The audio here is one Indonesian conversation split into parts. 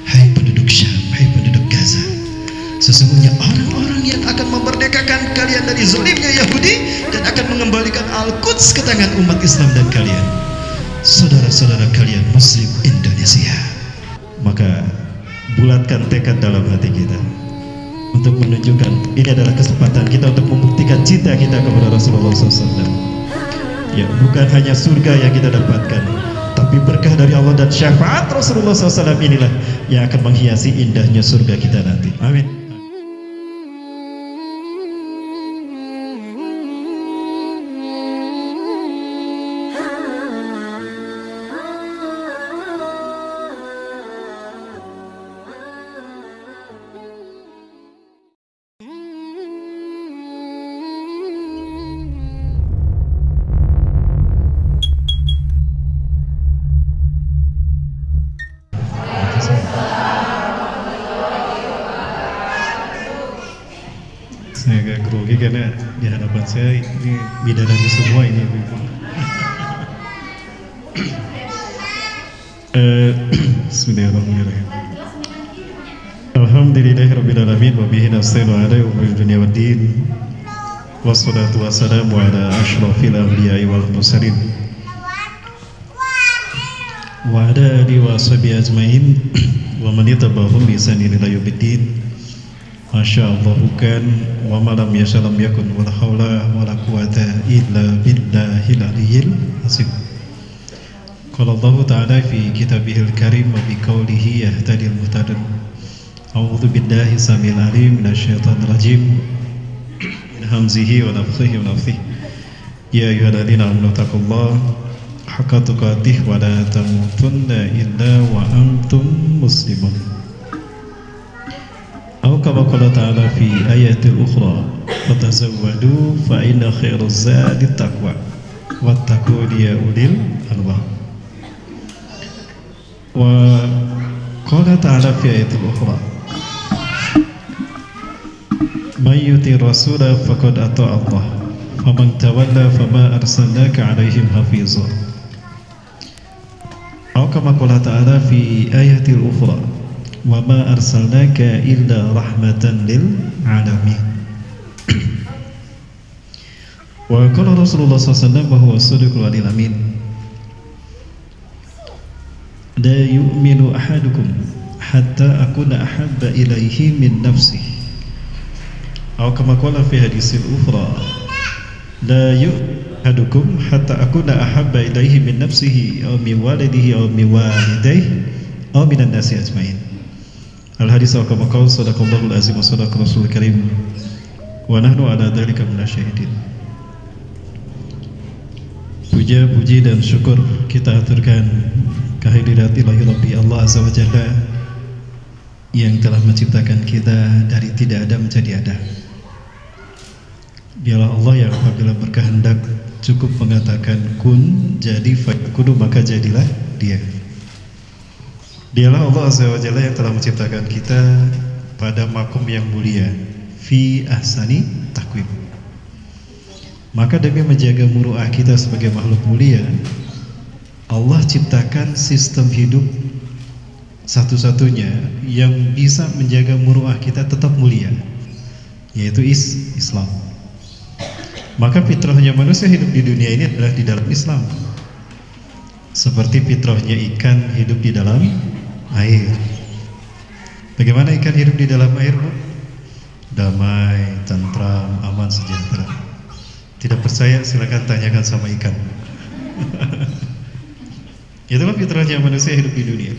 hai penduduk Syam, hai penduduk Gaza, sesungguhnya orang-orang yang akan memerdekakan kalian dari zalimnya Yahudi dan akan mengembalikan Al-Quds ke tangan umat Islam dan kalian, saudara-saudara kalian Muslim Indonesia. Maka bulatkan tekad dalam hati kita untuk menunjukkan ini adalah kesempatan kita untuk membuktikan cinta kita kepada Rasulullah SAW. Ya, bukan hanya surga yang kita dapatkan, tapi berkah dari Allah dan syafaat Rasulullah SAW inilah yang akan menghiasi indahnya surga kita nanti. Amin. Saya agak grogi karena di hadapan saya ini bidadari semua ini. Bismillahirrahmanirrahim. Alhamdulillahirabbil alamin wa bihi nasta'inu ala umuri dunya waddin. Wassalatu wassalamu ala asyrafil anbiya'i wal mursalin. Wa ala alihi wa sahbihi ajmain wa man tabi'ahum bi ihsanin ila yaumiddin. Masya Allah, bukan wa malam yasalam yakun wala haula wala quwata illa billahil aliyyil azim. Qala Allah Ta'ala fi kitabihil karim wa bi qawlihi yahtadil muhtadin. A'udzu billahi samil alim minasyaitonir rajim min hamzihi wa nafthihi wa nafthihi. Ya ayyuhalladzina amanu taqullaha haqqa tuqatih wa la tamutunna illa wa antum muslimun. Kama qala ta'ala fi ayatil ukhra fatazawwadu fa inna khairaz zadi taqwa wattaqun ya ulil albab. Wa qala ta'ala fi ayatil ukhra man yuti rasula faqad ata'a Allah faman tawalla fama arsalnaka 'alaihim hafiza. Kama qala ta'ala fi ayatil ukhra wa ma arsalnaka illa rahmatan lil alamin. Wa qala Rasulullah SAW wa huwa as-sadiqul amin, la yu'minu ahadukum hatta akuna ahabba ilaihi min nafsihi. Atau kama qala fi hadisil ukhra, la yu'minu ahadukum hatta akuna ahabba ilaihi min nafsihi aw min walidihi aw min walidayhi aw minan nasi ajmain. Al-hadis wa kama qala sadaqallahul azim wa sadaqa rasulul karim wa nahnu ala dzalika minasyahidin. Puja, puji dan syukur kita aturkan kehadirat ilahi Rabbi Allah Azza wa Jalla yang telah menciptakan kita dari tidak ada menjadi ada. Dialah Allah yang apabila berkehendak cukup mengatakan kun, jadi fayakunu, maka jadilah dia. Dialah Allah Azza wa Jalla yang telah menciptakan kita pada makom yang mulia, fi ahsani takwim. Maka demi menjaga muruah kita sebagai makhluk mulia, Allah ciptakan sistem hidup satu-satunya yang bisa menjaga muruah kita tetap mulia, yaitu Islam. Maka fitrahnya manusia hidup di dunia ini adalah di dalam Islam, seperti fitrahnya ikan hidup di dalam air. Bagaimana ikan hidup di dalam air, Bu? Damai, tentram, aman, sejahtera. Tidak percaya silakan tanyakan sama ikan. Itulah fitrahnya manusia hidup di dunia.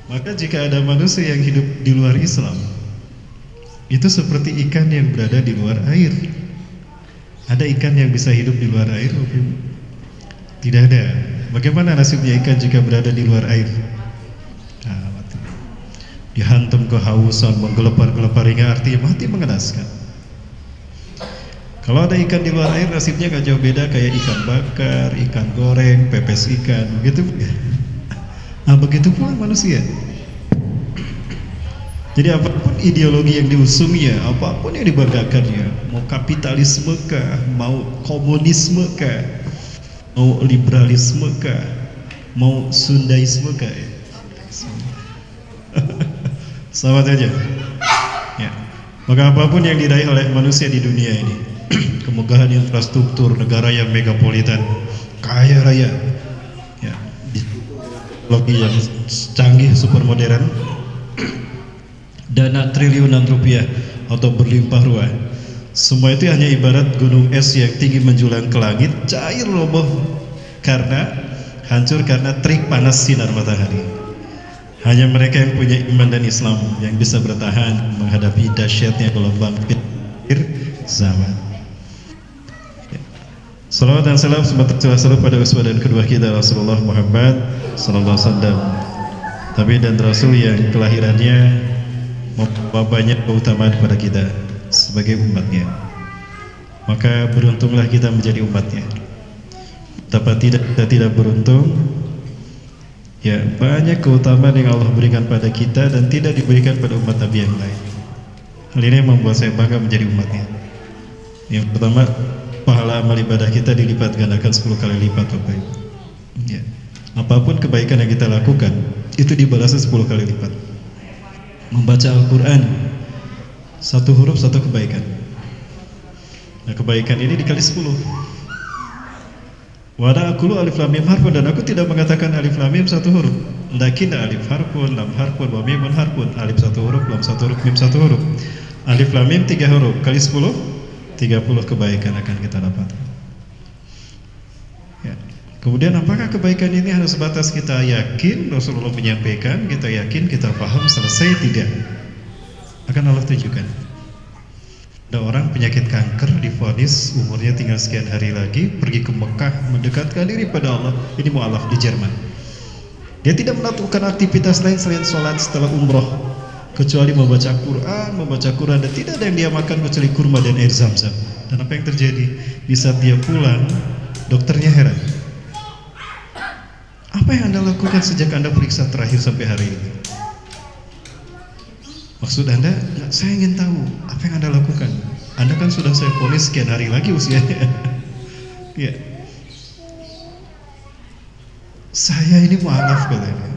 Maka jika ada manusia yang hidup di luar Islam, itu seperti ikan yang berada di luar air. Ada ikan yang bisa hidup di luar air? Tidak ada. Bagaimana nasibnya ikan jika berada di luar air? Dihantam kehausan, menggelepar-gelepar hingga artinya mati mengenaskan. Kalau ada ikan di luar air, nasibnya gak jauh beda kayak ikan bakar, ikan goreng, pepes ikan, begitu. Nah, begitu pula manusia. Jadi apapun ideologi yang diusungnya, apapun yang dibanggakannya, mau kapitalisme kah, mau komunisme kah, mau liberalisme kah, mau sundaisme kah, Selamat aja. Ya. Maka apapun yang diraih oleh manusia di dunia ini, kemegahan infrastruktur, negara yang megapolitan, kaya raya, ya, teknologi yang canggih, super modern, dana triliunan rupiah atau berlimpah ruah, semua itu hanya ibarat gunung es yang tinggi menjulang ke langit, cair roboh karena hancur karena terik panas sinar matahari. Hanya mereka yang punya iman dan Islam yang bisa bertahan menghadapi dahsyatnya gelombang akhir zaman. Salawat dan salam semoga tercurah selalu pada uswah dan kedua kita Rasulullah Muhammad sallallahu alaihi wasallam, Nabi dan Rasul yang kelahirannya membawa banyak keutamaan kepada kita sebagai umatnya. Maka beruntunglah kita menjadi umatnya. Betapa kita tidak beruntung, ya, banyak keutamaan yang Allah berikan pada kita dan tidak diberikan pada umat Nabi yang lain. Hal ini membuat saya bangga menjadi umatnya. Yang pertama, pahala amal ibadah kita dilipat gandakan 10 kali lipat, Bapak Ibu. Ya. Apapun kebaikan yang kita lakukan itu dibalasnya 10 kali lipat. Membaca Al-Quran, satu huruf satu kebaikan. Nah, kebaikan ini dikali 10. Wala aqulu alif lam mim harfun, dan aku tidak mengatakan alif lam mim satu huruf. Lakin alif harfun, lam harfun, wa mimun harfun. Alif satu huruf, lam satu huruf, mim satu huruf. Alif lam mim 3 huruf kali 10, 30 kebaikan akan kita dapat. Ya. Kemudian apakah kebaikan ini hanya sebatas kita yakin Rasulullah menyampaikan, kita yakin, kita paham, selesai? Tidak. Akan Allah tunjukkan. Ada orang penyakit kanker divonis umurnya tinggal sekian hari lagi, pergi ke Mekah mendekatkan diri pada Allah. Ini mu'alaf di Jerman. Dia tidak melakukan aktivitas lain selain sholat setelah umroh, kecuali membaca Quran, dan tidak ada yang dia makan kecuali kurma dan air zam-zam. Dan apa yang terjadi? Di saat dia pulang, dokternya heran. Apa yang Anda lakukan sejak Anda periksa terakhir sampai hari ini? Maksud Anda, saya ingin tahu apa yang Anda lakukan. Anda kan sudah saya vonis sekian hari lagi usianya. Ya. Saya ini mu'alaf katanya.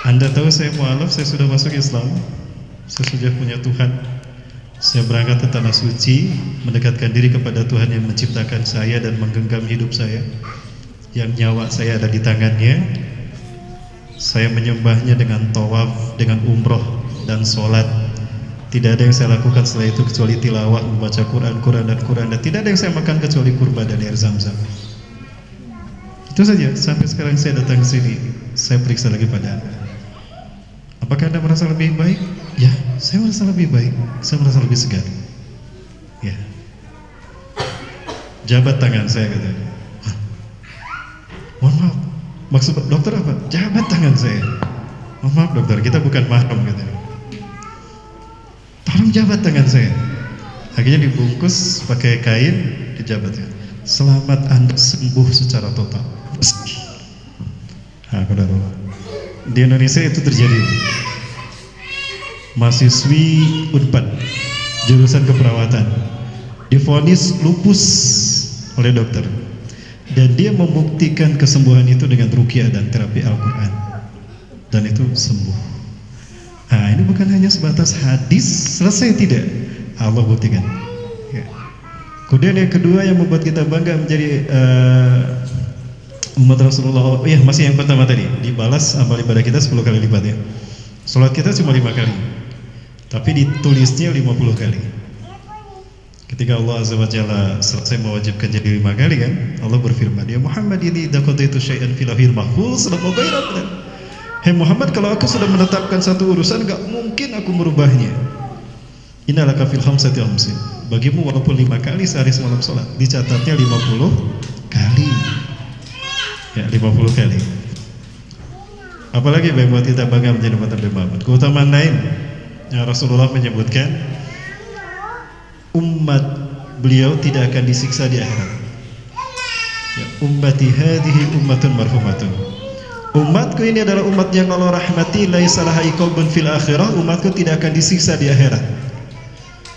Anda tahu saya mu'alaf, saya sudah masuk Islam, saya sudah punya Tuhan, saya berangkat ke tanah suci, mendekatkan diri kepada Tuhan yang menciptakan saya dan menggenggam hidup saya, yang nyawa saya ada di tangannya. Saya menyembahnya dengan tawaf, dengan umroh dan sholat. Tidak ada yang saya lakukan setelah itu kecuali tilawah, membaca Quran, dan tidak ada yang saya makan kecuali kurma dan air zam-zam. Itu saja. Sampai sekarang saya datang ke sini, saya periksa lagi pada Anda. Apakah Anda merasa lebih baik? Ya, saya merasa lebih baik. Saya merasa lebih segar. Ya. Jabat tangan saya katanya. Mohon maaf. Maksud dokter apa? Jabat tangan saya. Mohon maaf dokter, kita bukan mahram katanya. Tolong jabat tangan saya. Akhirnya dibungkus pakai kain, dijabatnya. Selamat Anda sembuh secara total. Nah, qadarullah. Di Indonesia itu terjadi. Mahasiswi Unpad jurusan keperawatan divonis lupus oleh dokter, dan dia membuktikan kesembuhan itu dengan ruqyah dan terapi Al-Quran, dan itu sembuh. Nah, ini bukan hanya sebatas hadis selesai, tidak, Allah buktikan. Ya. Kemudian yang kedua yang membuat kita bangga menjadi umat Rasulullah, ya masih yang pertama tadi, dibalas amal ibadah kita 10 kali lipat ya. Salat kita cuma 5 kali, tapi ditulisnya 50 kali. Ketika Allah Azza wa Jalla selesai mewajibkan jadi 5 kali kan, Allah berfirman, ya Muhammad ini idza qadaitu syai'an fil lahir mahfuz la mughayyiran. Hei Muhammad, kalau aku sudah menetapkan satu urusan, gak mungkin aku merubahnya. Innalaka fil khamsati khamsin. Bagimu walaupun 5 kali sehari semalam sholat, dicatatnya 50 kali. Ya, 50 kali. Apalagi yang buat kita bangga menjadi umat Nabi Muhammad. Keutamaan lain yang Rasulullah menyebutkan, umat beliau tidak akan disiksa di akhirat. Ya, ummati hadhihi ummatun marhumatun. Umatku ini adalah umat yang Allah rahmati, laisa laha iqabun fil akhirah. Umatku tidak akan disiksa di akhirat.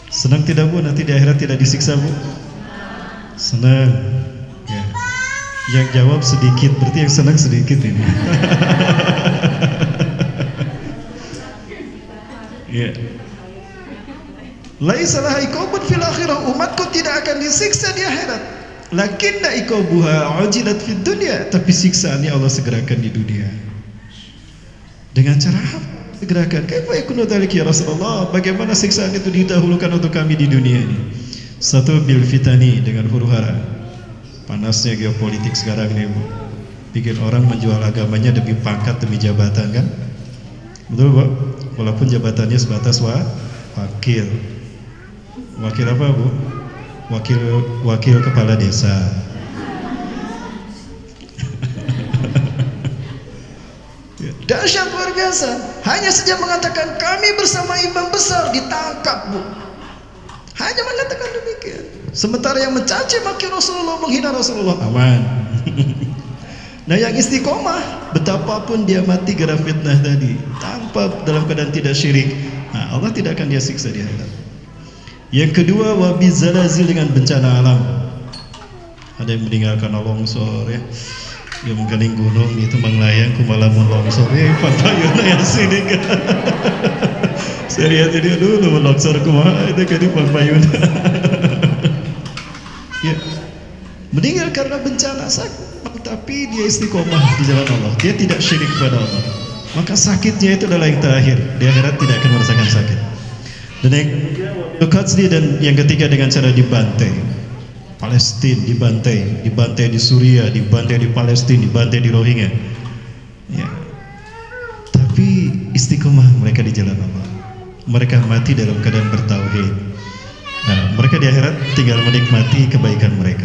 Senang tidak Bu, nanti di akhirat tidak disiksa Bu? Senang. Ya. Yang jawab sedikit, berarti yang senang sedikit ini. Ya. Laisa laha iqabun fil akhirah, umatku tidak akan disiksa di akhirat. Lakinna iqabuha ujilat fid dunya, tapi siksaannya Allah segerakan di dunia. Dengan cara apa? Segerakan. Kaifa yakunu dzalika ya Rasulullah? Bagaimana siksaan itu didahulukan untuk kami di dunia ini? Satu, bil fitani, dengan huru-hara. Panasnya geopolitik sekarang ini, Bu. Bikin orang menjual agamanya demi pangkat, demi jabatan, kan? Betul, Bu? Walaupun jabatannya sebatas wakil. Wakil apa, Bu? Wakil kepala desa. Dahsyat luar biasa. Hanya saja mengatakan kami bersama imam besar, ditangkap, Bu. Hanya mengatakan demikian. Sementara yang mencaci maki Rasulullah, menghina Rasulullah, aman. Nah, yang istiqomah, betapapun dia mati gara fitnah tadi, tanpa dalam keadaan tidak syirik, nah, Allah tidak akan dia siksa di akhirat. Yang kedua, wabizalazil, dengan bencana alam. Ada yang meninggalkan longsor, ya, yang menggaling gunung di Tembang Layang, kumalamun longsor, papayuna yang sini kan. Saya lihat ini dulu longsor kumaha itu kan di papayuna. Ya, meninggal karena bencana sakit, tapi dia istiqomah di jalan Allah, dia tidak syirik kepada Allah, maka sakitnya itu adalah yang terakhir, di akhirat tidak akan merasakan sakit. Dan yang ketiga dengan cara dibantai. Palestina dibantai di Suriah, dibantai di Palestina, dibantai di Rohingya, ya. Tapi istiqomah mereka di jalan Allah, mereka mati dalam keadaan bertauhid. Nah, mereka di akhirat tinggal menikmati kebaikan mereka.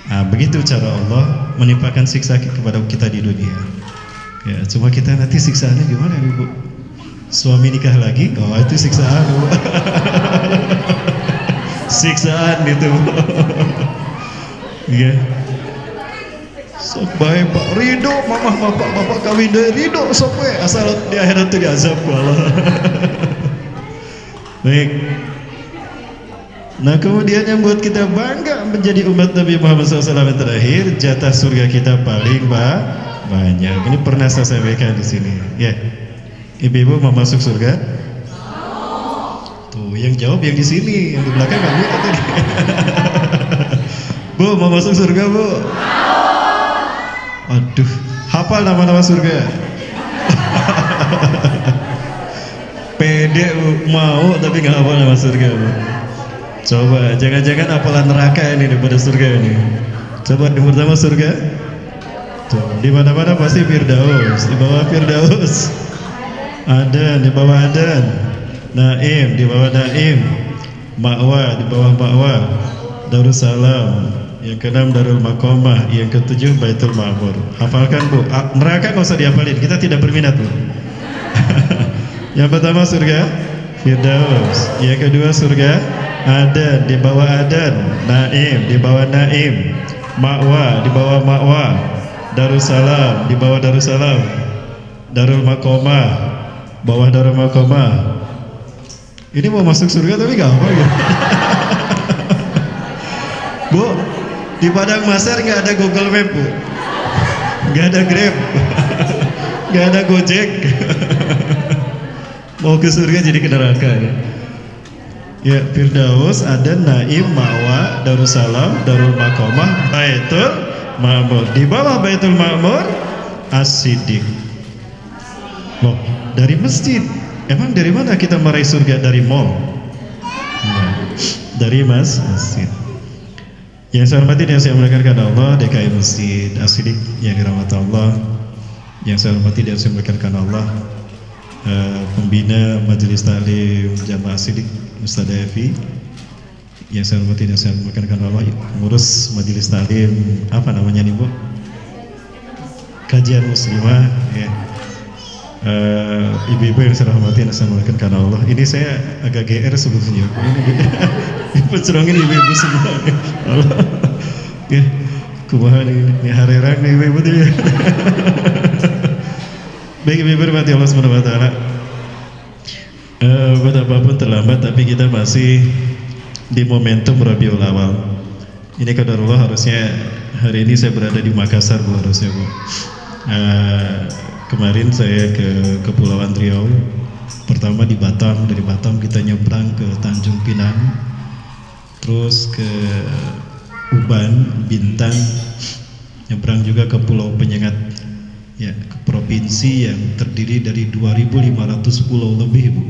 Nah, begitu cara Allah menimpakan siksa kepada kita di dunia. Ya, cuma kita nanti siksaannya gimana, Ibu? Suami nikah lagi, oh itu siksaan, Bu. Siksaan itu. Ya. Sok bae Pak Ridho, mamah bapak kawin deui ridho sok we, asal di akhirat teu diazab ku Allah. Baik. Nah, kemudian yang buat kita bangga menjadi umat Nabi Muhammad SAW yang terakhir, jatah surga kita paling banyak. Ini pernah saya sampaikan di sini. Ya, ibu-ibu mau masuk surga? Tuh, yang jawab yang di sini, yang di belakang nggak bisa tadi. Bu, mau masuk surga, Bu? Aduh, hafal nama-nama surga. Pede, Bu, mau tapi nggak hafal nama surga, Bu. Coba, jangan-jangan hafalan neraka ini daripada surga ini. Coba di pertama surga. Tuh, di mana-mana pasti Firdaus, di bawah Firdaus. Adan, di bawah Adan. Naim, di bawah Naim. Ma'wa, di bawah Ma'wa. Darussalam. Yang keenam Darul Maqamah. Yang ketujuh Baitul Ma'mur. Hafalkan, Bu. Neraka nggak usah dihafalin, kita tidak berminat, Bu. Yang pertama surga Firdaus. Yang kedua surga Adan, di bawah Adan. Naim, di bawah Naim. Ma'wa, di bawah Ma'wa. Darussalam, di bawah Darussalam. Darul Maqamah, bawah Darul Maqamah. Ini mau masuk surga tapi gak apa ya. Bu, di Padang Masar nggak ada Google Map, Bu. Nggak ada Grab. Nggak ada Gojek. Mau ke surga jadi ke neraka, ya. Ya, Firdaus, Adan, Naim, Ma'wa, Darussalam, Darul Maqamah, Baitul Ma'mur. Di bawah Baitul Ma'mur As-Siddiq. Loh, dari masjid. Emang dari mana kita meraih surga? Dari mall? Nah, dari masjid. Yang saya hormati dan saya muliakan Allah, DKI Masjid As-Siddiq yang dirahmati Allah. Yang saya hormati dan saya muliakan Allah, pembina Majelis Taklim Jamaah As-Siddiq Ustaz Evi. Yang saya hormati dan saya muliakan Allah, ngurus Majelis Taklim apa namanya nih, Bu? Kajian Muslimah, ya. Ibu-ibu yang saya hormati dan saya muliakan Allah. Ini saya agak GR sebetulnya. Ini pencerongin ibu-ibu semua. Allah. Ya, kumaha ini harerang nih ibu-ibu tuh ya. Baik, ibu-ibu hormati Allah Subhanahu wa taala. Betapapun terlambat tapi kita masih di momentum Rabiul Awal. Ini qadarullah, harusnya hari ini saya berada di Makassar, Bu, harusnya, Bu. Kemarin saya ke Kepulauan Riau, pertama di Batam. Batam kita nyebrang ke Tanjung Pinang, terus ke Uban, Bintan, nyebrang juga ke Pulau Penyengat, ya, ke provinsi yang terdiri dari 2.500 pulau lebih, Bu.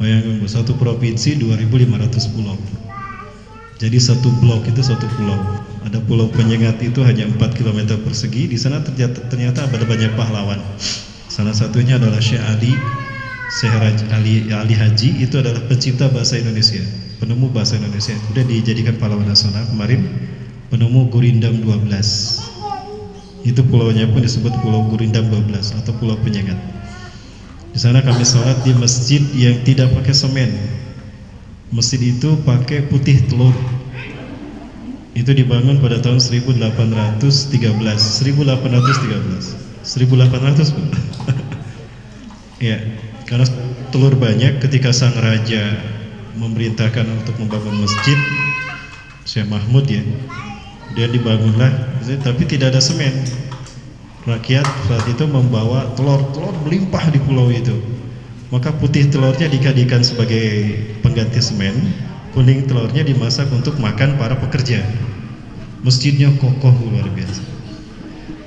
Bayangkan, Bu, satu provinsi 2.500 pulau. Jadi satu blok itu satu pulau. Ada Pulau Penyengat itu hanya 4 km persegi. Di sana ternyata ada banyak pahlawan. Salah satunya adalah Syekh Ali Haji, itu adalah pencipta bahasa Indonesia, penemu bahasa Indonesia. Sudah dijadikan pahlawan nasional kemarin, penemu Gurindam 12. Itu pulaunya pun disebut Pulau Gurindam 12 atau Pulau Penyengat. Di sana kami sholat di masjid yang tidak pakai semen. Masjid itu pakai putih telur. Itu dibangun pada tahun 1813. 1800, Pak. Ya, karena telur banyak. Ketika sang raja memerintahkan untuk membangun masjid, Syekh Mahmud, ya, dia dibangunlah, tapi tidak ada semen. Rakyat saat itu membawa telur melimpah di pulau itu. Maka putih telurnya dijadikan sebagai pengganti semen, kuning telurnya dimasak untuk makan para pekerja. Masjidnya kokoh luar biasa.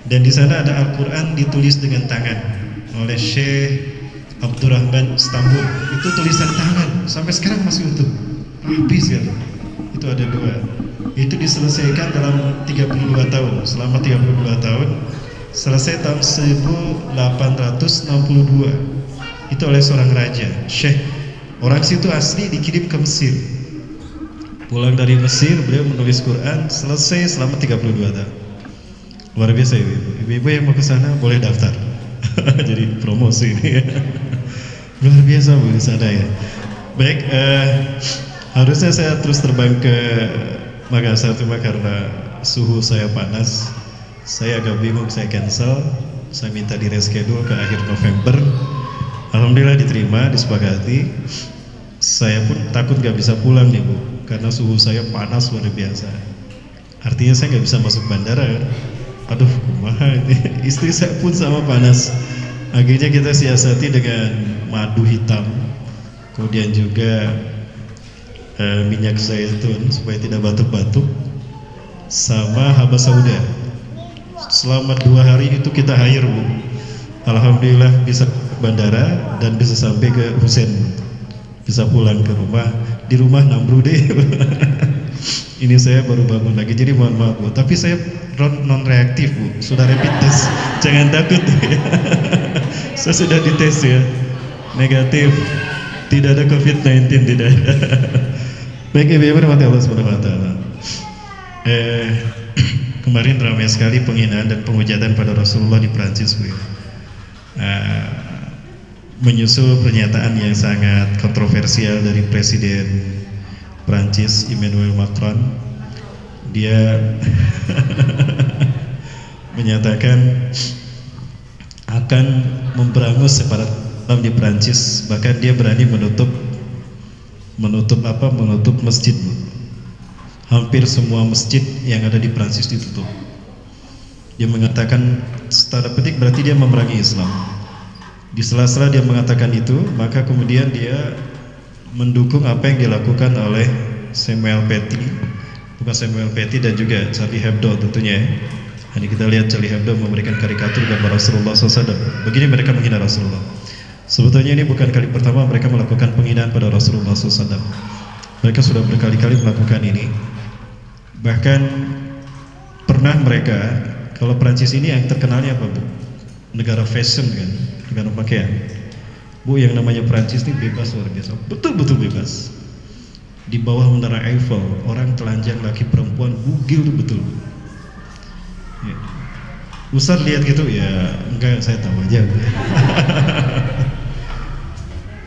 Dan di sana ada Al-Quran ditulis dengan tangan oleh Syekh Abdurrahman Istanbul. Itu tulisan tangan, sampai sekarang masih utuh, rapi sekali. Itu ada 2. Itu diselesaikan dalam 32 tahun. Selama 32 tahun, selesai tahun 1862. Itu oleh seorang raja, Syekh. Orang situ asli, dikirim ke Mesir. Pulang dari Mesir, beliau menulis Quran, selesai selama 32 tahun. Luar biasa, ibu-ibu yang mau ke sana boleh daftar. Jadi promosi ini. Luar biasa, Bu, di sana, ya. Baik, harusnya saya terus terbang ke Makassar, cuma karena suhu saya panas, saya agak bingung, saya cancel. Saya minta di reschedule ke akhir November. Alhamdulillah diterima, disepakati. Saya pun takut gak bisa pulang nih, Bu, karena suhu saya panas luar biasa. Artinya saya gak bisa masuk bandara, kan? Aduh, kumaha ini. Istri saya pun sama panas. Akhirnya kita siasati dengan madu hitam, kemudian juga minyak zaitun supaya tidak batuk-batuk, sama habas sauda. Selama 2 hari itu kita hire, Bu. Alhamdulillah bisa bandara dan bisa sampai ke Husen, bisa pulang ke rumah. Di rumah nambrude. Ini saya baru bangun lagi, jadi mohon maaf, Bu. Tapi saya non reaktif, Bu. Sudah rapid test, jangan takut. Saya sudah dites, ya, negatif, tidak ada COVID-19, tidak ada. Baik, ibu-ibu rahmati Allah Subhanahu wa taala. Kemarin ramai sekali penghinaan dan penghujatan pada Rasulullah di Prancis, Bu. Menyusul pernyataan yang sangat kontroversial dari Presiden Prancis Emmanuel Macron. Dia menyatakan akan memberangus separat Islam di Prancis, bahkan dia berani menutup masjid. Hampir semua masjid yang ada di Prancis ditutup. Dia mengatakan, secara petik berarti dia memerangi Islam. Di sela-sela dia mengatakan itu, maka kemudian dia mendukung apa yang dilakukan oleh Samuel Paty dan juga Charlie Hebdo tentunya. Hari kita lihat Charlie Hebdo memberikan karikatur gambar Rasulullah SAW. Begini mereka menghina Rasulullah. Sebetulnya ini bukan kali pertama mereka melakukan penghinaan pada Rasulullah SAW. Mereka sudah berkali-kali melakukan ini. Bahkan pernah mereka, kalau Prancis ini yang terkenalnya apa, Bu? Negara fashion, kan, negara pakaian. Bu, yang namanya Prancis ini bebas luar biasa, betul-betul bebas. Di bawah menara Eiffel, orang telanjang laki perempuan bugil tuh betul. Ya. Ustaz lihat gitu, ya enggak, saya tahu aja.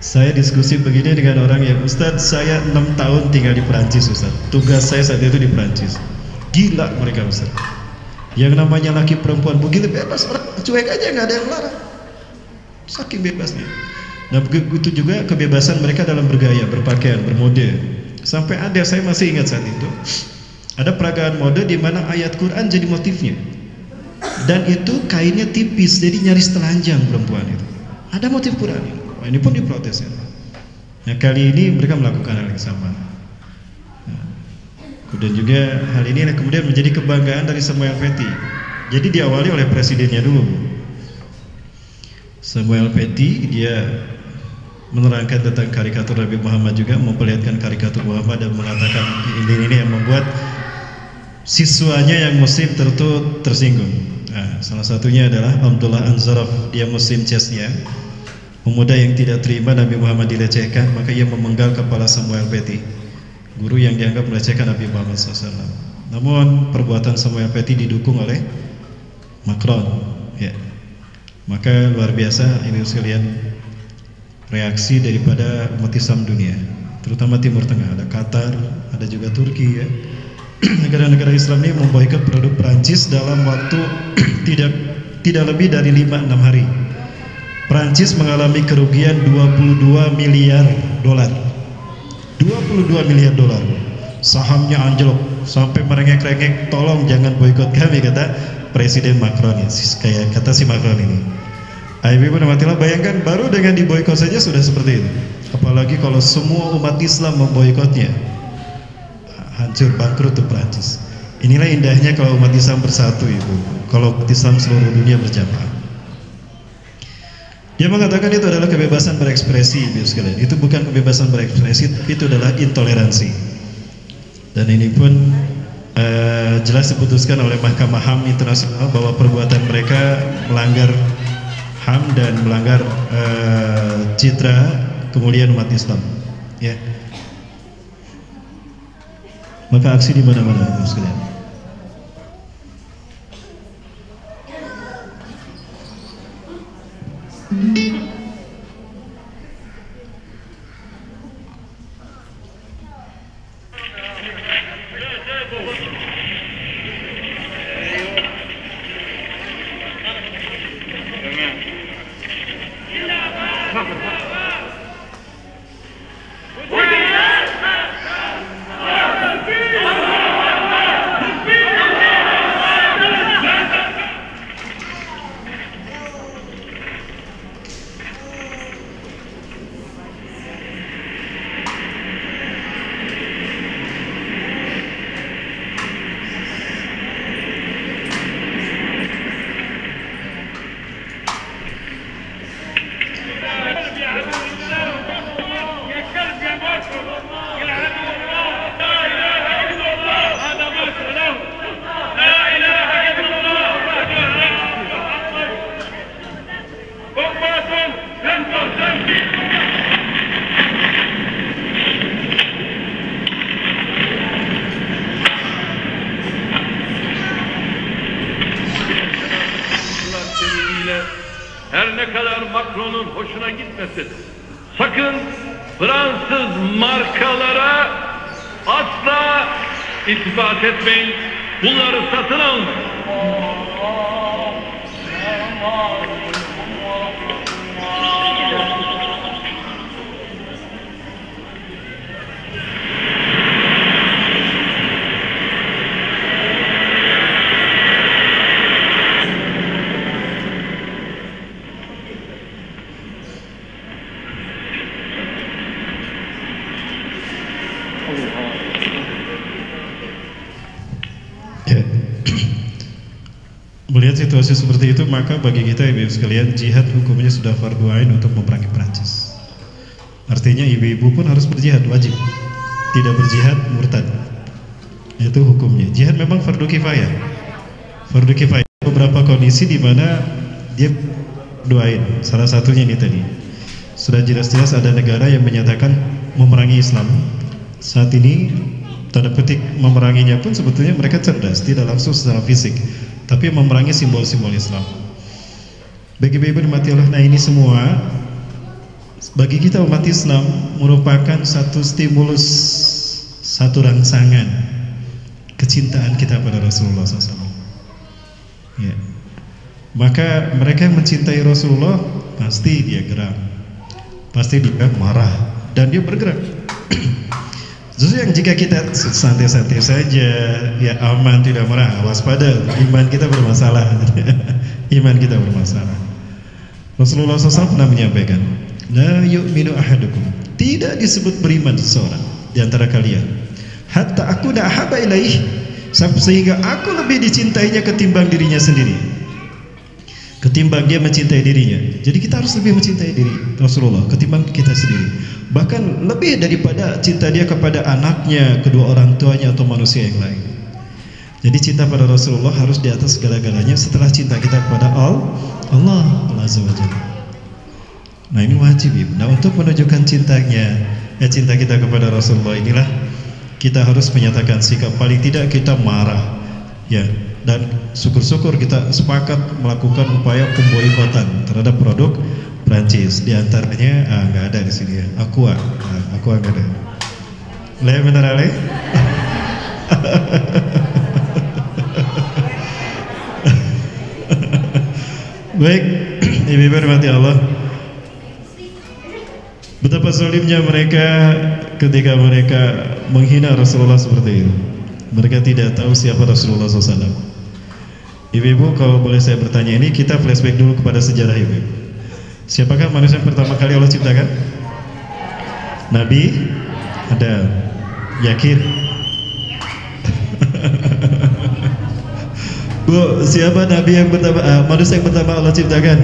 Saya diskusi begini dengan orang yang, Ustaz, saya 6 tahun tinggal di Prancis, Ustaz. Tugas saya saat itu di Prancis. Gila mereka, Ustaz. Yang namanya laki perempuan begitu bebas, cuek aja, nggak ada yang larang. Saking bebasnya. Nah, begitu juga kebebasan mereka dalam bergaya, berpakaian, bermode. Sampai ada, saya masih ingat saat itu, ada peragaan mode di mana ayat Quran jadi motifnya. Dan itu kainnya tipis, jadi nyaris telanjang perempuan itu. Ada motif Quran. Nah, ini pun diprotes, ya. Nah, kali ini mereka melakukan hal yang sama. Nah, kemudian juga hal ini kemudian menjadi kebanggaan dari Samuel Paty. Jadi diawali oleh presidennya dulu. Samuel Paty dia menerangkan tentang karikatur Nabi Muhammad, juga memperlihatkan karikatur Muhammad dan mengatakan ini yang membuat siswanya yang muslim tentu tersinggung. Nah, salah satunya adalah Abdullah Anzaraf, dia muslim Chechnya, pemuda yang tidak terima Nabi Muhammad dilecehkan, maka ia memenggal kepala Samuel Paty, guru yang dianggap melecehkan Nabi Muhammad SAW. Namun perbuatan Samuel Paty didukung oleh Macron, ya. Maka luar biasa ini sekalian reaksi daripada umat Islam dunia, terutama Timur Tengah. Ada Qatar, ada juga Turki, ya. Negara-negara Islam ini memboikot produk Prancis dalam waktu tidak lebih dari 5-6 hari. Prancis mengalami kerugian 22 miliar dolar. 22 miliar dolar. Sahamnya anjlok sampai merengek-rengek, tolong jangan boikot kami, kata Presiden Macron ya, kayak kata si Macron ini. Ibu Namatilah, bayangkan baru dengan diboikot saja sudah seperti itu. Apalagi kalau semua umat Islam memboikotnya, hancur, bangkrut tuh Prancis. Inilah indahnya kalau umat Islam bersatu, Ibu. Kalau umat Islam seluruh dunia berjamaah. Dia mengatakan itu adalah kebebasan berekspresi, Ibu sekalian. Itu bukan kebebasan berekspresi, itu adalah intoleransi. Dan ini pun jelas diputuskan oleh Mahkamah HAM Internasional bahwa perbuatan mereka melanggar HAM dan melanggar citra kemuliaan umat Islam, ya. Maka aksi di mana-mana, Ibu sekalian. Her ne kadar Macron'un hoşuna gitmesin, sakın Fransız markalara asla iltifat etmeyin. Bunları satın alın. Melihat situasi seperti itu, maka bagi kita ibu-ibu sekalian, jihad hukumnya sudah fardu ain untuk memerangi Prancis. Artinya ibu-ibu pun harus berjihad, wajib. Tidak berjihad murtad. Itu hukumnya. Jihad memang fardu kifayah. Fardu kifayah. Beberapa kondisi di mana dia doain. Salah satunya ini tadi. Sudah jelas-jelas ada negara yang menyatakan memerangi Islam. Saat ini tanda petik memeranginya pun sebetulnya mereka cerdas, tidak langsung secara fisik, tapi memerangi simbol-simbol Islam. Bagi ibu dimati Allah, nah ini semua bagi kita umat Islam merupakan satu stimulus, satu rangsangan kecintaan kita pada Rasulullah SAW. Ya. Maka mereka yang mencintai Rasulullah pasti dia gerak, pasti dia marah, dan dia bergerak. Justru yang jika kita santai-santai saja, ya aman, tidak marah, waspada, iman kita bermasalah. Iman kita bermasalah. Rasulullah SAW pernah menyampaikan, La yu'minu ahadukum, tidak disebut beriman seseorang di antara kalian, hatta akuna ahabba ilaih, sehingga aku lebih dicintainya ketimbang dirinya sendiri, ketimbang dia mencintai dirinya. Jadi kita harus lebih mencintai diri Rasulullah ketimbang kita sendiri, bahkan lebih daripada cinta dia kepada anaknya, kedua orang tuanya, atau manusia yang lain. Jadi cinta pada Rasulullah harus di atas segala-galanya setelah cinta kita kepada Allah Azza wa Jalla. Nah ini wajib. Nah untuk menunjukkan cinta kita kepada Rasulullah inilah kita harus menyatakan sikap, paling tidak kita marah ya, dan syukur-syukur kita sepakat melakukan upaya pemboikotan terhadap produk Prancis. Di antaranya nggak ada di sini ya, Aqua nggak ada. Le bener ale. Baik, ibu-ibu rahmati Allah. Betapa sulimnya mereka ketika mereka menghina Rasulullah seperti itu. Mereka tidak tahu siapa Rasulullah SAW. Ibu-ibu, kalau boleh saya bertanya, ini kita flashback dulu kepada sejarah ibu. Siapakah manusia yang pertama kali Allah ciptakan? Nabi Adam. Yakin? Bu, siapa Nabi yang pertama, manusia yang pertama Allah ciptakan?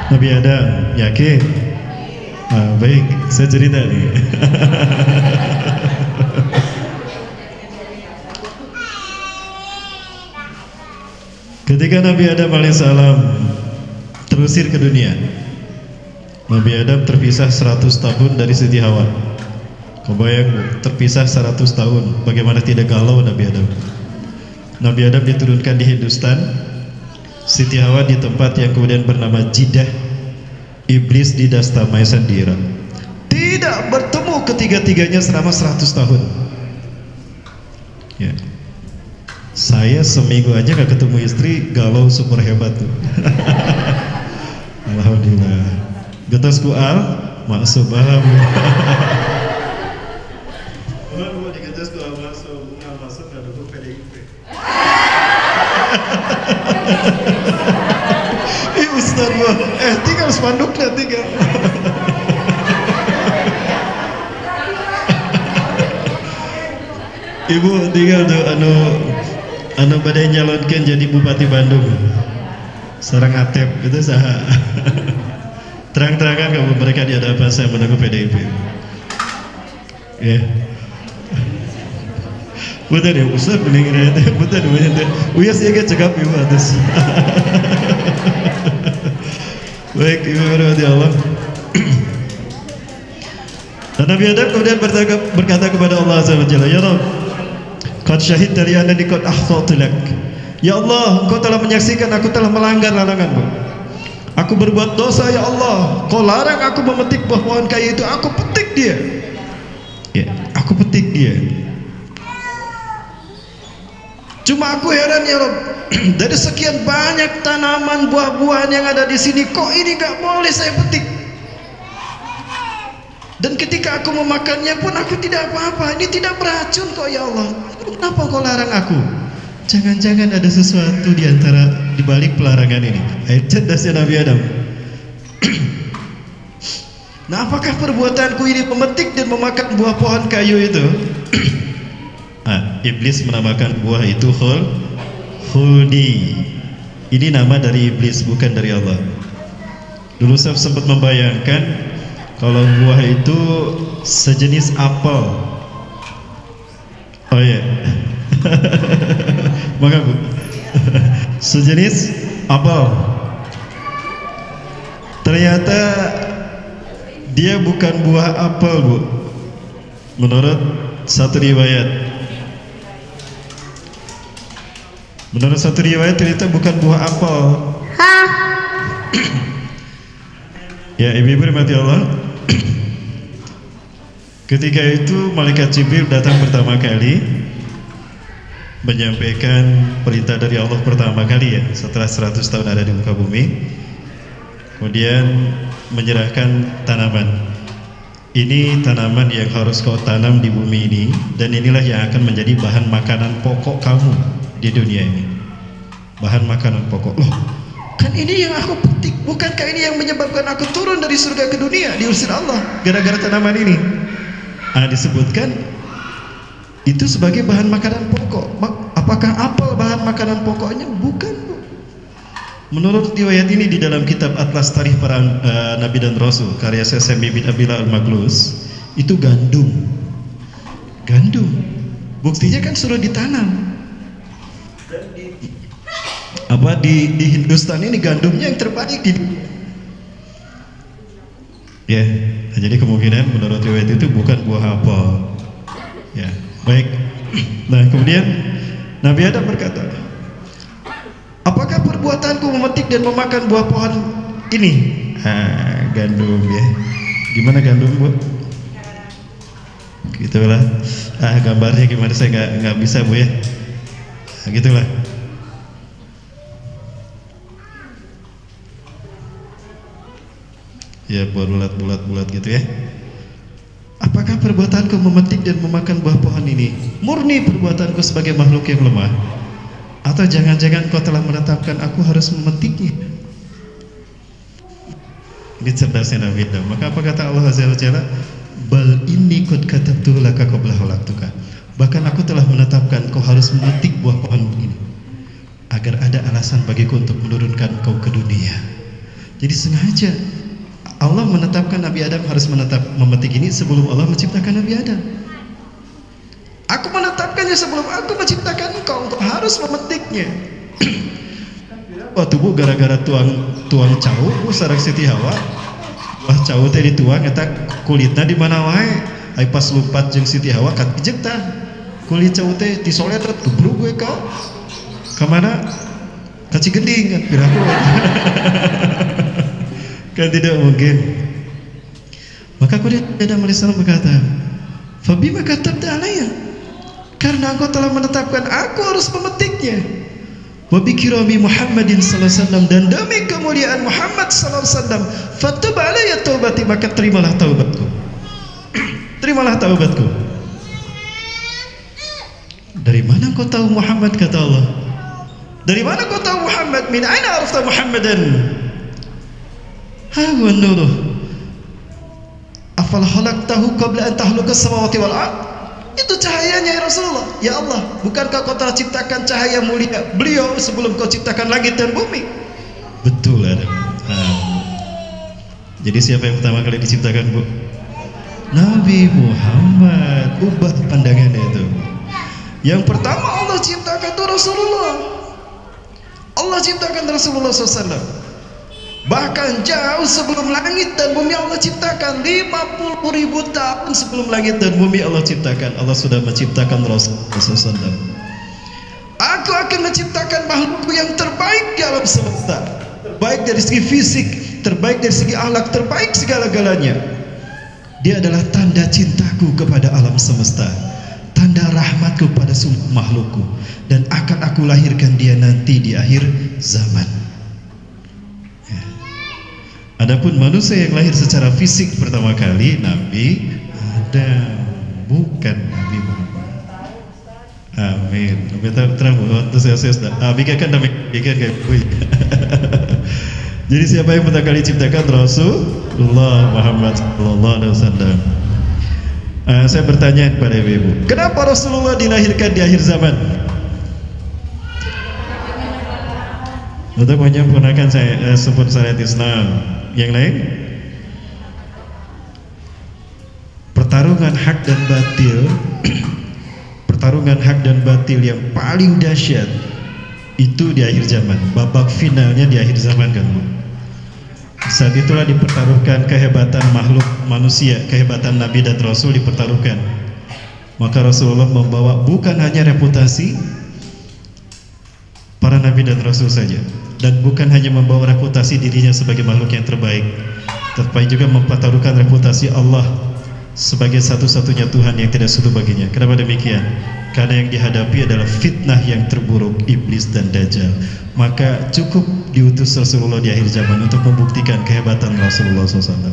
Nabi Adam. Yakin? Baik, saya cerita nih. Ketika Nabi Adam alaihissalam terusir ke dunia, Nabi Adam terpisah 100 tahun dari Siti Hawa. Kebayang terpisah 100 tahun, bagaimana tidak galau Nabi Adam. Nabi Adam diturunkan di Hindustan, Siti Hawa di tempat yang kemudian bernama Jidah, Iblis di Dastamaya Sandira. Tidak bertemu ketiga-tiganya selama 100 tahun ya. Saya seminggu aja gak ketemu istri, galau super hebat tuh. Alhamdulillah. Getas kual maksud alhamdulillah. Kalau di getas kual masuk gak dukung PDIP. Ustaz gua, tinggal spanduknya tinggal. Ibu tinggal tuh anu badai nyalonkan jadi Bupati Bandung. Sarang Atep itu saha. Terang-terangan kalau mereka di hadapan saya menunggu PDIP. Ya. Betul ya, Ustaz bener itu, betul bener. Uya sih agak cekap ibu atas. Baik, ibu berhati Allah. Dan Nabi Adam kemudian berkata kepada Allah Azza wa Jalla, Ya Rabb, qad syahidta li annani qad akhta'tu lak. Ya Allah, Engkau telah menyaksikan aku telah melanggar larangan-Mu. Aku berbuat dosa ya Allah. Kau larang aku memetik buah pohon kayu itu, aku petik dia. Ya, aku petik dia. Cuma aku heran ya Rabb, dari sekian banyak tanaman buah-buahan yang ada di sini, kok ini gak boleh saya petik? Dan ketika aku memakannya pun aku tidak apa-apa. Ini tidak beracun kok ya Allah. Kenapa kau larang aku? Jangan-jangan ada sesuatu di balik pelarangan ini. Ayat cerdasnya Nabi Adam. Nah, apakah perbuatanku ini memetik dan memakan buah pohon kayu itu? Iblis menamakan buah itu khuldi. Ini nama dari iblis, bukan dari Allah. Dulu saya sempat membayangkan kalau buah itu sejenis apel. Oh ya, maka bu, sejenis apel. Ternyata dia bukan buah apel, bu. Menurut satu riwayat. Menurut satu riwayat ternyata bukan buah apel. Ya, ibu-ibu rahmati Allah. Ketika itu malaikat Jibril datang pertama kali menyampaikan perintah dari Allah pertama kali ya, setelah 100 tahun ada di muka bumi. Kemudian menyerahkan tanaman. Ini tanaman yang harus kau tanam di bumi ini, dan inilah yang akan menjadi bahan makanan pokok kamu di dunia ini. Bahan makanan pokok. Loh, Kan ini yang aku petik. Bukankah ini yang menyebabkan aku turun dari surga ke dunia, diusir Allah gara-gara tanaman ini? Disebutkan itu sebagai bahan makanan pokok. Apakah apel bahan makanan pokoknya? Bukan, Bu. Menurut riwayat ini di dalam kitab Atlas Tarikh Para Nabi dan Rasul karya Sami bin Abdillah Al-Maglus, itu gandum. Buktinya kan suruh ditanam. Di Hindustan ini gandumnya yang terbaik di dunia. Ya, jadi kemungkinan menurut riwayat itu bukan buah apel. Ya, baik. Nah, kemudian Nabi Adam berkata, apakah perbuatanku memetik dan memakan buah pohon ini? Gandum ya. Gimana gandum, Bu? Gitulah. Gambarnya gimana saya nggak bisa, Bu ya. Gitulah. Ya, bulat gitu ya. Apakah perbuatanku memetik dan memakan buah pohon ini murni perbuatanku sebagai makhluk yang lemah, atau jangan-jangan kau telah menetapkan aku harus memetiknya? Ini cerdasnya Nabi Adam. Maka apa kata Allah Azza wa Jalla? Bal inni qad katabtu laka qabla khalaqtuka. Bahkan aku telah menetapkan kau harus memetik buah pohon ini agar ada alasan bagiku untuk menurunkan kau ke dunia. Jadi sengaja Allah menetapkan Nabi Adam harus memetik ini sebelum Allah menciptakan Nabi Adam. Aku menetapkannya sebelum aku menciptakan engkau untuk harus memetiknya. Waktu Bu gara-gara tuang cau Bu sareng Siti Hawa, wah cau teh dituang eta kulitna di mana wae. Ai pas lupat jeung Siti Hawa kan ijek tah. Kulit cau teh disolet gebrug we ka mana? Ka Cigending kan piraku. Kan tidak mungkin. Maka Adam alaihissalam berkata, Fabima katabta alayya, karena engkau telah menetapkan aku harus memetiknya. Wa bi kirami Muhammadin sallallahu alaihi wasallam, dan demi kemuliaan Muhammad sallallahu alaihi wasallam, fatub alayya taubati, maka terimalah taubatku. Terimalah taubatku. Dari mana kau tahu Muhammad, kata Allah? Dari mana kau tahu Muhammad? Min aina arafta Muhammadan? Hawa nuruh. Afal khalaqtahu qabla an tahluqas samawati wal ard. Itu cahayanya ya Rasulullah. Ya Allah, bukankah kau telah ciptakan cahaya mulia beliau sebelum kau ciptakan langit dan bumi? Betul, Adam. Jadi siapa yang pertama kali diciptakan, Bu? Nabi Muhammad. Ubah pandangannya itu. Yang pertama Allah ciptakan itu Rasulullah. Allah ciptakan Rasulullah SAW. Bahkan jauh sebelum langit dan bumi Allah ciptakan, 50.000 tahun sebelum langit dan bumi Allah ciptakan, Allah sudah menciptakan Rasulullah SAW. Aku akan menciptakan makhlukku yang terbaik di alam semesta, terbaik dari segi fisik, terbaik dari segi akhlak, terbaik segala-galanya. Dia adalah tanda cintaku kepada alam semesta, tanda rahmatku pada seluruh makhlukku, dan akan aku lahirkan dia nanti di akhir zaman. Adapun manusia yang lahir secara fisik pertama kali Nabi Adam, bukan Nabi Muhammad. Amin. Terang waktu saya sudah. Bikin Nabi, bikin kayak gue. Jadi siapa yang pertama kali ciptakan? Rasulullah Muhammad Sallallahu Alaihi Wasallam. Saya bertanya kepada ibu, kenapa Rasulullah dilahirkan di akhir zaman? Untuk menyempurnakan sebut syariat Islam. Yang lain, pertarungan hak dan batil, pertarungan hak dan batil yang paling dahsyat itu di akhir zaman. Babak finalnya di akhir zaman kan, Bu. Saat itulah dipertaruhkan kehebatan makhluk manusia, kehebatan Nabi dan Rasul dipertaruhkan. Maka Rasulullah membawa bukan hanya reputasi para Nabi dan Rasul saja, dan bukan hanya membawa reputasi dirinya sebagai makhluk yang terbaik, tetapi juga mempertaruhkan reputasi Allah sebagai satu-satunya Tuhan yang tidak sekutu baginya. Kenapa demikian? Karena yang dihadapi adalah fitnah yang terburuk, iblis dan dajjal. Maka cukup diutus Rasulullah di akhir zaman untuk membuktikan kehebatan Rasulullah SAW.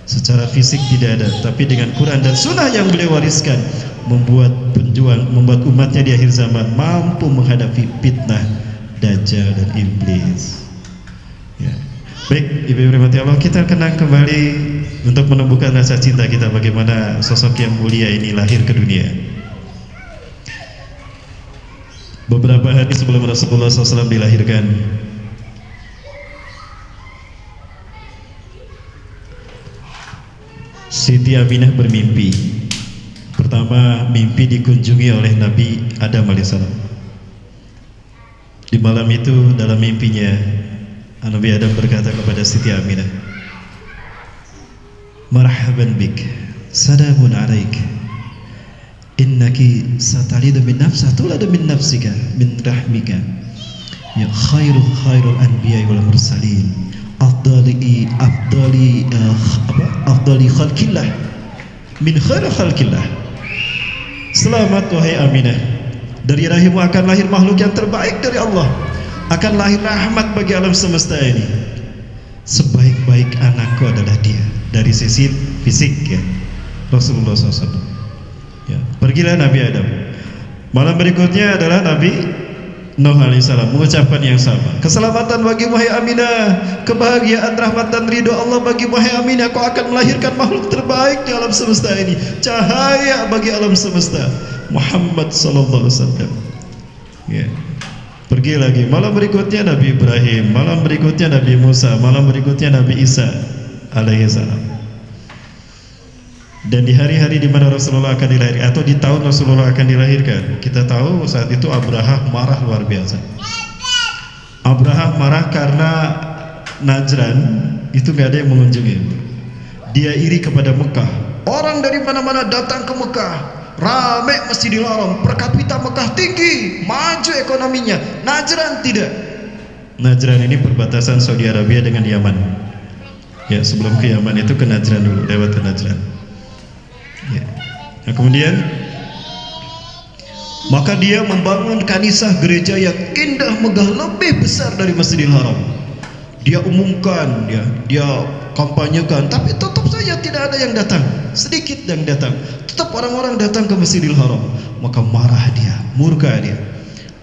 Secara fisik tidak ada, tapi dengan Quran dan Sunnah yang beliau wariskan, membuat penjuang, membuat umatnya di akhir zaman mampu menghadapi fitnah, dajjal dan iblis. Ya. Baik, Ibu rahmati Allah, kita kenang kembali untuk menumbuhkan rasa cinta kita bagaimana sosok yang mulia ini lahir ke dunia. Beberapa hari sebelum Rasulullah SAW dilahirkan, Siti Aminah bermimpi. Pertama, mimpi dikunjungi oleh Nabi Adam alaihissalam. Di malam itu dalam mimpinya Nabi Adam berkata kepada Siti Aminah, "Marhaban bik, salamun alaik, innaki satalidu min nafsah tuladu min nafsika min rahmika, ya khairul anbiya wal mursalin, afdali khalqillah min khair khalqillah." Selamat wahai Aminah, dari rahimmu akan lahir makhluk yang terbaik dari Allah, akan lahir rahmat bagi alam semesta ini. Sebaik-baik anakku adalah dia. Dari sisi fisik ya, Rasulullah SAW. Ya, pergilah Nabi Adam. Malam berikutnya adalah Nabi Nuh alaihissalam mengucapkan yang sama. Keselamatan bagi wahai Aminah, kebahagiaan, rahmat dan ridho Allah bagi wahai Aminah. Kau akan melahirkan makhluk terbaik di alam semesta ini, cahaya bagi alam semesta, Muhammad sallallahu alaihi wasallam. Ya. Pergi lagi. Malam berikutnya Nabi Ibrahim, malam berikutnya Nabi Musa, malam berikutnya Nabi Isa alaihissalam. Dan di hari-hari di mana Rasulullah akan dilahirkan, atau di tahun Rasulullah akan dilahirkan, kita tahu saat itu Abrahah marah luar biasa. Abrahah marah karena Najran itu gak ada yang mengunjungi. Dia iri kepada Mekah. Orang dari mana-mana datang ke Mekah, ramai Masjidil Haram, per kapita Mekah tinggi, maju ekonominya. Najran tidak. Najran ini perbatasan Saudi Arabia dengan Yaman. Ya, sebelum ke Yaman itu ke Najran dulu, lewat ke Najran. Ya. Nah, kemudian maka dia membangun kanisah gereja yang indah megah lebih besar dari Masjidil Haram. Dia umumkan, dia kampanyekan, tapi tetap saja tidak ada yang datang, sedikit yang datang. Tetap orang-orang datang ke Masjidil Haram. Maka marah dia, murka dia.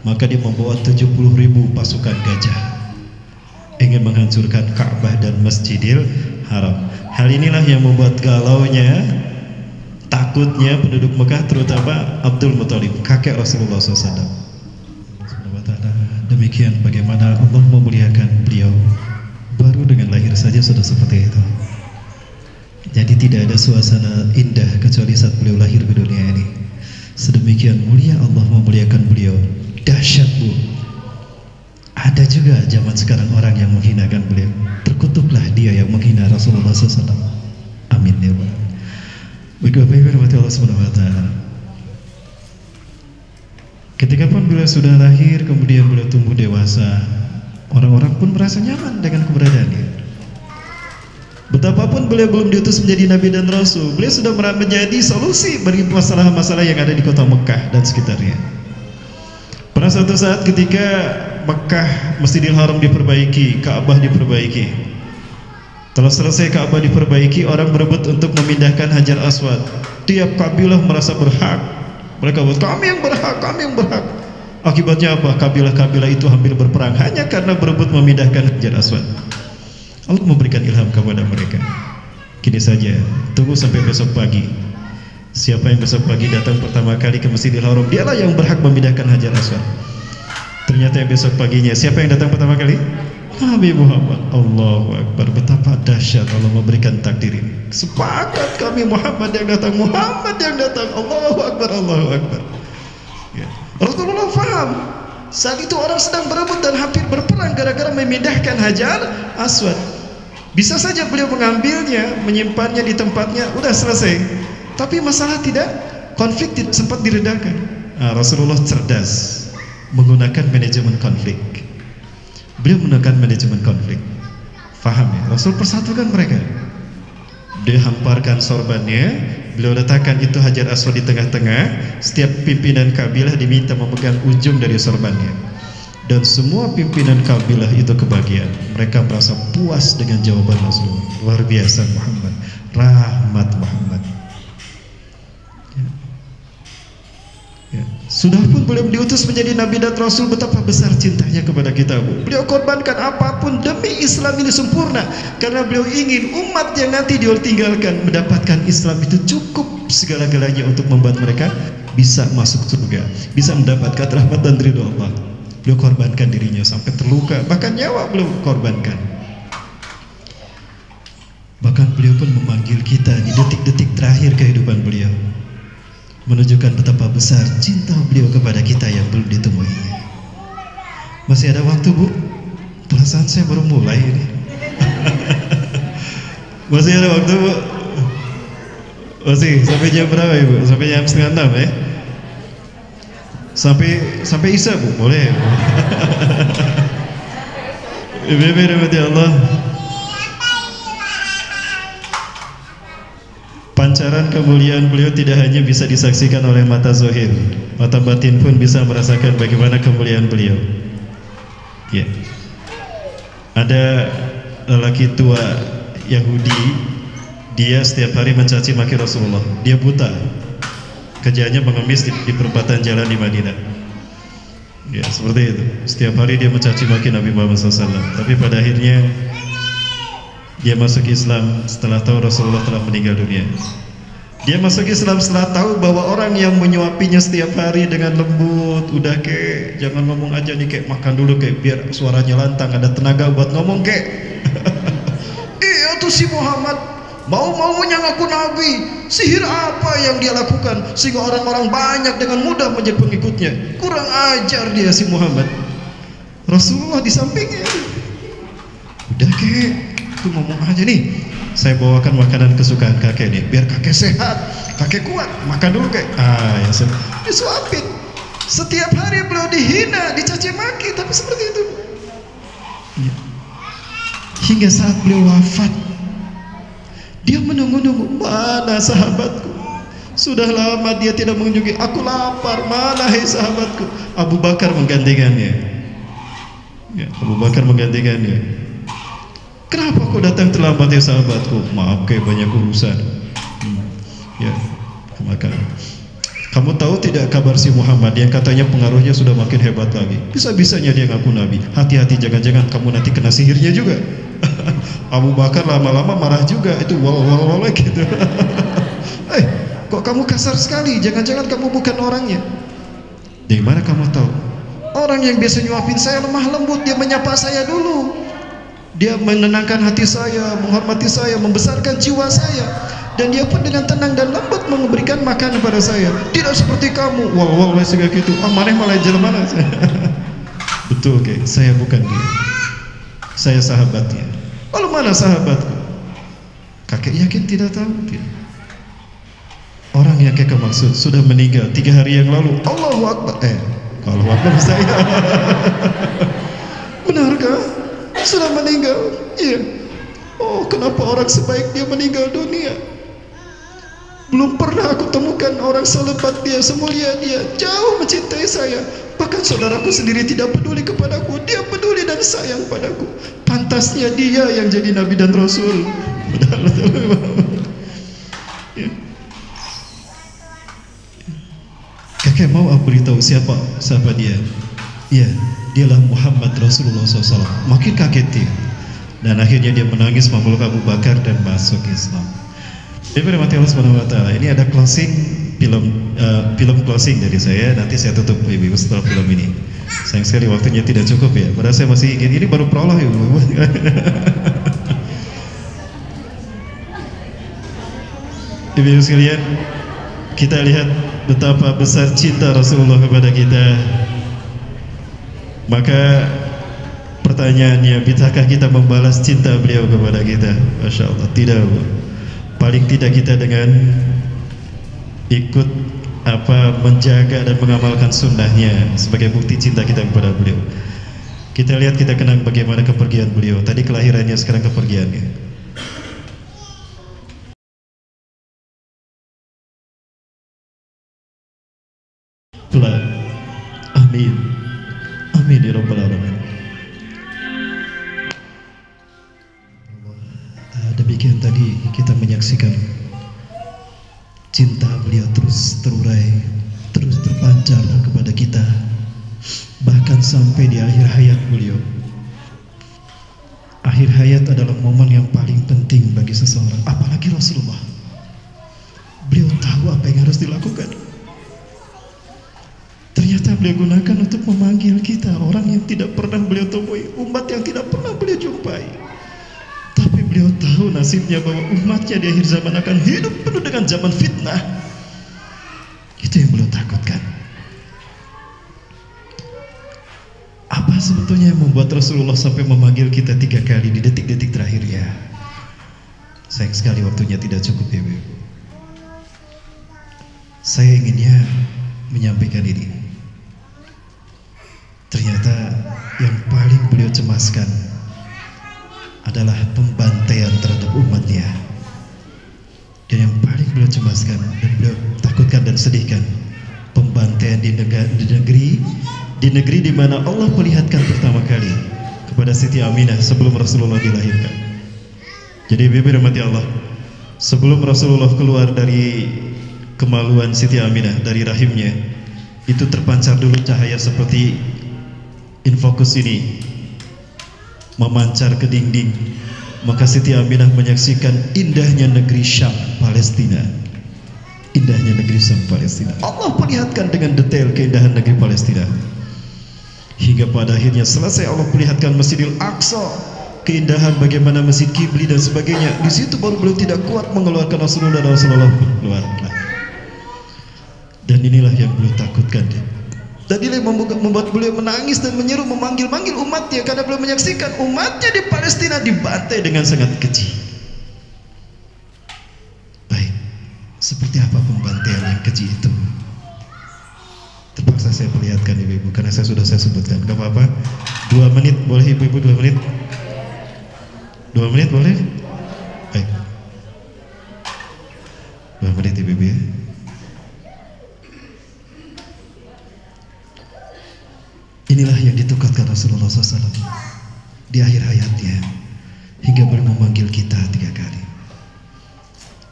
Maka dia membawa 70.000 pasukan gajah, ingin menghancurkan Ka'bah dan Masjidil Haram. Hal inilah yang membuat galaunya, takutnya penduduk Mekah, terutama Abdul Muthalib, kakek Rasulullah SAW. Demikian bagaimana Allah memuliakan beliau. Baru dengan lahir saja sudah seperti itu. Jadi tidak ada suasana indah kecuali saat beliau lahir ke dunia ini. Sedemikian mulia Allah memuliakan beliau. Dahsyat Bu. Ada juga zaman sekarang orang yang menghinakan beliau. Terkutuklah dia yang menghina Rasulullah SAW. Amin ya Allah. Baik Bapak Ibu rahmati Allah Subhanahu wa taala. Ketika pun beliau sudah lahir, kemudian beliau tumbuh dewasa, orang-orang pun merasa nyaman dengan keberadaannya. Betapapun beliau belum diutus menjadi nabi dan rasul, beliau sudah menjadi solusi bagi masalah-masalah yang ada di kota Mekah dan sekitarnya. Pada suatu saat ketika Mekah, Masjidil Haram diperbaiki, Ka'bah diperbaiki. Telah selesai Ka'bah diperbaiki, orang berebut untuk memindahkan Hajar Aswad. Tiap kabilah merasa berhak. Mereka berkata, kami yang berhak, kami yang berhak. Akibatnya apa? Kabilah-kabilah itu hampir berperang hanya karena berebut memindahkan Hajar Aswad. Allah memberikan ilham kepada mereka. Kini saja, tunggu sampai besok pagi. Siapa yang besok pagi datang pertama kali ke Masjidil Haram, dialah yang berhak memindahkan Hajar Aswad. Ternyata yang besok paginya, siapa yang datang pertama kali? Nabi Muhammad. Allahu Akbar. Betapa dahsyat Allah memberikan takdir ini. Sepakat kami Muhammad yang datang, Muhammad yang datang. Allahu Akbar, Allahu Akbar. Ya. Rasulullah faham saat itu orang sedang berebut dan hampir berperang gara-gara memindahkan Hajar Aswad. Bisa saja beliau mengambilnya, menyimpannya di tempatnya, udah selesai. Tapi masalah tidak, konflik tidak sempat diredakan. Nah, Rasulullah cerdas menggunakan manajemen konflik. Beliau menekan manajemen konflik. Faham ya? Rasul persatukan mereka. Dia hamparkan sorbannya, beliau letakkan itu Hajar Aswad di tengah-tengah. Setiap pimpinan kabilah diminta memegang ujung dari sorbannya. Dan semua pimpinan kabilah itu kebahagiaan. Mereka merasa puas dengan jawaban Rasulullah. Luar biasa Muhammad, rahmat Muhammad. Ya. Sudah pun beliau diutus menjadi Nabi dan Rasul, betapa besar cintanya kepada kita, Bu. Beliau korbankan apapun demi Islam ini sempurna, karena beliau ingin umat yang nanti dia tinggalkan mendapatkan Islam itu cukup segala-galanya untuk membuat mereka bisa masuk surga, bisa mendapatkan rahmat dan ridho Allah. Beliau korbankan dirinya sampai terluka, bahkan nyawa beliau korbankan. Bahkan beliau pun memanggil kita di detik-detik terakhir kehidupan beliau, menunjukkan betapa besar cinta beliau kepada kita yang belum ditemuinya. Masih ada waktu, Bu? Perasaan saya baru mulai ini. Masih ada waktu, Bu? Masih sampai jam berapa, Ibu? Sampai jam 5:30 ya? Sampai Isya, Bu? Boleh. Ibu-ibu rahmati Allah. Pancaran kemuliaan beliau tidak hanya bisa disaksikan oleh mata zahir, mata batin pun bisa merasakan bagaimana kemuliaan beliau. Ya. Ada lelaki tua Yahudi, dia setiap hari mencaci maki Rasulullah. Dia buta, kerjanya mengemis di perempatan jalan di Madinah. Ya, seperti itu. Setiap hari dia mencaci maki Nabi Muhammad SAW. Tapi pada akhirnya dia masuk Islam setelah tahu Rasulullah telah meninggal dunia. Dia masuk Islam setelah tahu bahwa orang yang menyuapinya setiap hari dengan lembut, udah kek, jangan ngomong aja nih kek, makan dulu kek, biar suaranya lantang, ada tenaga buat ngomong kek. Iya tuh si Muhammad mau-maunya ngaku Nabi, sihir apa yang dia lakukan sehingga orang-orang banyak dengan mudah menjadi pengikutnya. Kurang ajar dia si Muhammad. Rasulullah di sampingnya, udah kek, tuh ngomong aja nih, saya bawakan makanan kesukaan kakek nih, biar kakek sehat, kakek kuat, makan dulu kek. Ya, disuapin. Setiap hari beliau dihina, dicaci maki, tapi seperti itu. Ya. Hingga saat beliau wafat, dia menunggu-nunggu, mana sahabatku? Sudah lama dia tidak mengunjungi, aku lapar, mana hai sahabatku? Abu Bakar menggantikannya. Ya, Abu Bakar menggantikannya. Kenapa kau datang terlambat ya sahabatku? Maaf kayak banyak urusan. Ya, maka kamu tahu tidak kabar si Muhammad yang katanya pengaruhnya sudah makin hebat lagi? Bisa-bisanya dia ngaku Nabi. Hati-hati, jangan-jangan kamu nanti kena sihirnya juga. Abu Bakar lama-lama marah juga. Itu wal gitu. Kok kamu kasar sekali? Jangan-jangan kamu bukan orangnya. Dari mana kamu tahu? Orang yang biasa nyuapin saya lemah lembut, dia menyapa saya dulu. Dia menenangkan hati saya, menghormati saya, membesarkan jiwa saya, dan dia pun dengan tenang dan lembut memberikan makan kepada saya. Tidak seperti kamu, wal segala gitu. Maneh malah jelema. Betul, kek, saya bukan dia. Saya sahabatnya. Lalu mana sahabatku? Kakek yakin tidak tahu? Tidak. Orang yang kakek maksud sudah meninggal 3 hari yang lalu. Allahu Akbar. Allahu Akbar saya. Benarkah? Sudah meninggal? Iya. Oh, kenapa orang sebaik dia meninggal dunia? Belum pernah aku temukan orang selebat dia, semulia dia, jauh mencintai saya. Bahkan saudaraku sendiri tidak peduli kepadaku, dia peduli dan sayang padaku. Pantasnya dia yang jadi Nabi dan Rasul. Ya. Kakek mau aku beritahu siapa dia? Iya, dialah Muhammad Rasulullah SAW. Makin kaget dia, dan akhirnya dia menangis memeluk Abu Bakar dan masuk Islam. Jadi Allah Subhanahu Wa Taala, ini ada closing film closing dari saya. Nanti saya tutup ibu setelah film ini. Sayang sekali waktunya tidak cukup ya. Padahal saya masih ingin, ini baru prolog ya ibu. Ibu sekalian, kita lihat betapa besar cinta Rasulullah kepada kita. Maka pertanyaannya, bisakah kita membalas cinta beliau kepada kita? Masya Allah, tidak. Paling tidak kita dengan ikut menjaga dan mengamalkan sunnahnya sebagai bukti cinta kita kepada beliau. Kita lihat, kita kenang bagaimana kepergian beliau. Tadi kelahirannya, sekarang kepergiannya. Pelan. Amin. Amin ya Rabbal Alamin. Demikian tadi kita menyaksikan cinta beliau terus terurai, terus terpancar kepada adalah momen yang paling penting bagi seseorang, apalagi Rasulullah. Beliau tahu apa yang harus dilakukan. Ternyata beliau gunakan untuk memanggil kita, orang yang tidak pernah beliau temui, umat yang tidak pernah beliau jumpai. Tapi beliau tahu nasibnya bahwa umatnya di akhir zaman akan hidup penuh dengan zaman fitnah. Itu yang beliau takutkan. Apa sebetulnya yang membuat Rasulullah sampai memanggil kita 3 kali di detik-detik terakhirnya? Sayang sekali waktunya tidak cukup ya Ibu. Saya inginnya menyampaikan ini. Ternyata yang paling beliau cemaskan adalah pembantaian terhadap umatnya. Dan yang paling beliau cemaskan dan beliau takutkan dan sedihkan, pembantaian di negeri di mana Allah perlihatkan pertama kali kepada Siti Aminah sebelum Rasulullah dilahirkan. Jadi Bibi rahmati Allah, sebelum Rasulullah keluar dari kemaluan Siti Aminah dari rahimnya, itu terpancar dulu cahaya seperti infocus ini memancar ke dinding. Maka Siti Aminah menyaksikan indahnya negeri Syam, Palestina. Indahnya negeri Syam, Palestina. Allah perlihatkan dengan detail keindahan negeri Palestina. Hingga pada akhirnya selesai Allah perlihatkan Masjidil Aqsa, keindahan bagaimana Masjid Qibli dan sebagainya. Di situ baru beliau tidak kuat mengeluarkan Rasulullah dan Rasulullah keluar. Dan inilah yang beliau takutkan. Dan inilah yang membuat beliau menangis dan menyeru memanggil-manggil umatnya, karena beliau menyaksikan umatnya di Palestina dibantai dengan sangat keji. Baik, seperti apa pembantaian yang keji itu? Terpaksa saya perlihatkan ibu-ibu karena saya sebutkan. Gak apa-apa, 2 menit boleh ibu-ibu, 2 menit? 2 menit boleh? Baik, 2 menit ibu-ibu ya. Inilah yang ditukatkan Rasulullah SAW di akhir hayatnya, hingga beliau memanggil kita 3 kali.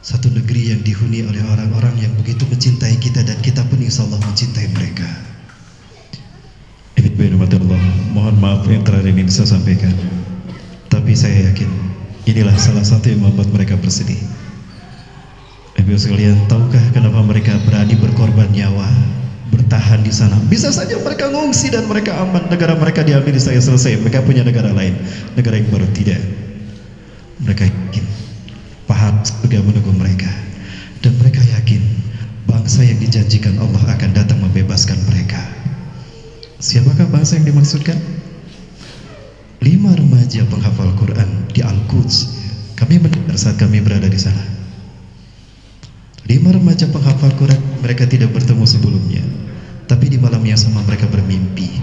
Satu negeri yang dihuni oleh orang-orang yang begitu mencintai kita, dan kita pun insya Allah mencintai mereka. Allah, mohon maaf yang terakhir ini saya sampaikan, tapi saya yakin inilah salah satu yang membuat mereka bersedih. Ibu sekalian, tahukah kenapa mereka berani berkorban nyawa bertahan di sana? Bisa saja mereka ngungsi dan mereka aman, negara mereka diambil, saya selesai, mereka punya negara lain, negara yang baru. Tidak, mereka yakin pahala surga menunggu mereka, dan mereka yakin bangsa yang dijanjikan Allah akan datang membebaskan mereka. Siapakah bangsa yang dimaksudkan? 5 remaja penghafal Quran di Al-Quds. Kami mendengar saat kami berada di sana. 5 remaja penghafal Quran, mereka tidak bertemu sebelumnya, tapi di malam yang sama mereka bermimpi.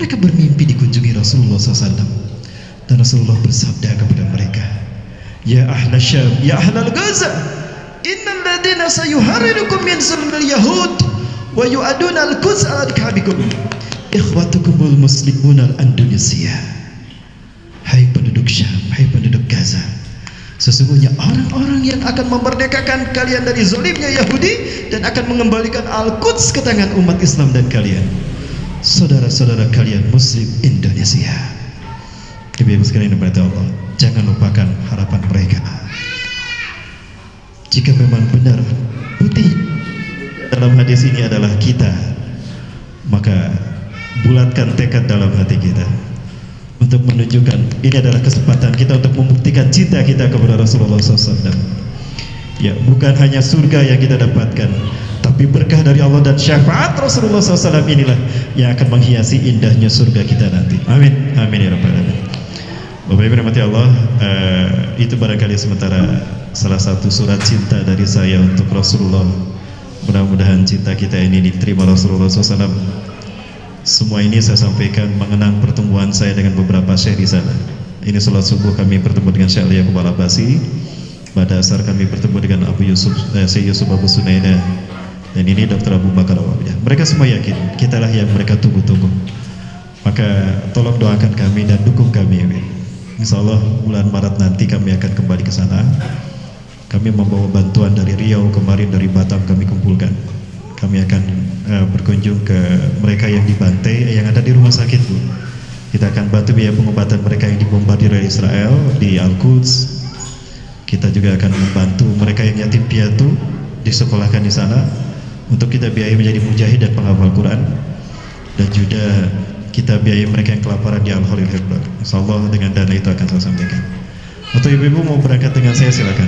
Mereka bermimpi dikunjungi Rasulullah SAW, dan Rasulullah bersabda kepada mereka, "Ya ahla Syam, ya ahla Gaza, innal ladina sayuharrirukum min zulmil yahud wa yu'aduna al-Quds ala kabikum ikhwatukumul muslimun al-Indonesia." Hai penduduk Syam, hai penduduk Gaza, sesungguhnya orang-orang yang akan memerdekakan kalian dari zalimnya Yahudi dan akan mengembalikan Al-Quds ke tangan umat Islam dan kalian, saudara-saudara kalian Muslim Indonesia. Ibu-ibu sekalian yang berkata Allah, jangan lupakan harapan mereka. Jika memang benar putih dalam hadis ini adalah kita, maka bulatkan tekad dalam hati kita untuk menunjukkan ini adalah kesempatan kita untuk membuktikan cinta kita kepada Rasulullah SAW. Ya, bukan hanya surga yang kita dapatkan, tapi berkah dari Allah dan syafaat Rasulullah SAW inilah yang akan menghiasi indahnya surga kita nanti. Amin, amin ya rabbal alamin. Bapak Ibu rahmati Allah, itu barangkali sementara salah satu surat cinta dari saya untuk Rasulullah. Mudah-mudahan cinta kita ini diterima Rasulullah SAW. Semua ini saya sampaikan mengenang pertemuan saya dengan beberapa syekh di sana. Ini sholat subuh kami bertemu dengan Syekh Lia Kepala Basi. Pada asar kami bertemu dengan Abu Yusuf, Syekh Yusuf Abu Sunaida. Dan ini Dr. Abu Bakar Awabiyah. Mereka semua yakin kitalah yang mereka tunggu-tunggu. Maka tolong doakan kami dan dukung kami. Insya Allah bulan Maret nanti kami akan kembali ke sana. Kami membawa bantuan dari Riau, kemarin dari Batam kami kumpulkan. Kami akan berkunjung ke mereka yang dibantai, yang ada di rumah sakit, Bu. Kita akan bantu biaya pengobatan mereka yang dibombardir oleh Israel di Al-Quds. Kita juga akan membantu mereka yang yatim piatu disekolahkan di sana untuk kita biayai menjadi mujahid dan penghafal Quran, dan juga kita biayai mereka yang kelaparan di Al-Khalil Hibbar. Insyaallah dengan dana itu akan saya sampaikan. Atau ibu-ibu mau berangkat dengan saya silakan.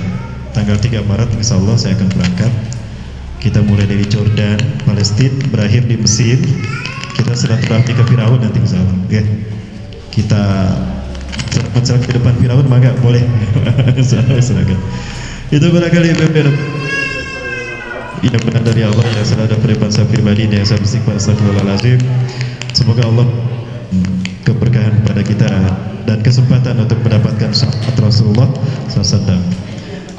Tanggal 3 Maret insyaallah saya akan berangkat. Kita mulai dari Jordan, Palestina, berakhir di Mesir. Kita silaturahmi ke Firaun nanti insyaallah. Ya. Kita serap ke depan Firaun maka boleh. Silakan. Itu barangkali ibu-ibu. Ini benar dari Allah yang salah ada pribadi saya pribadi yang saya beristighfar astagfirullahaladzim. Semoga Allah keberkahan kepada kita dan kesempatan untuk mendapatkan syafaat Rasulullah SAW.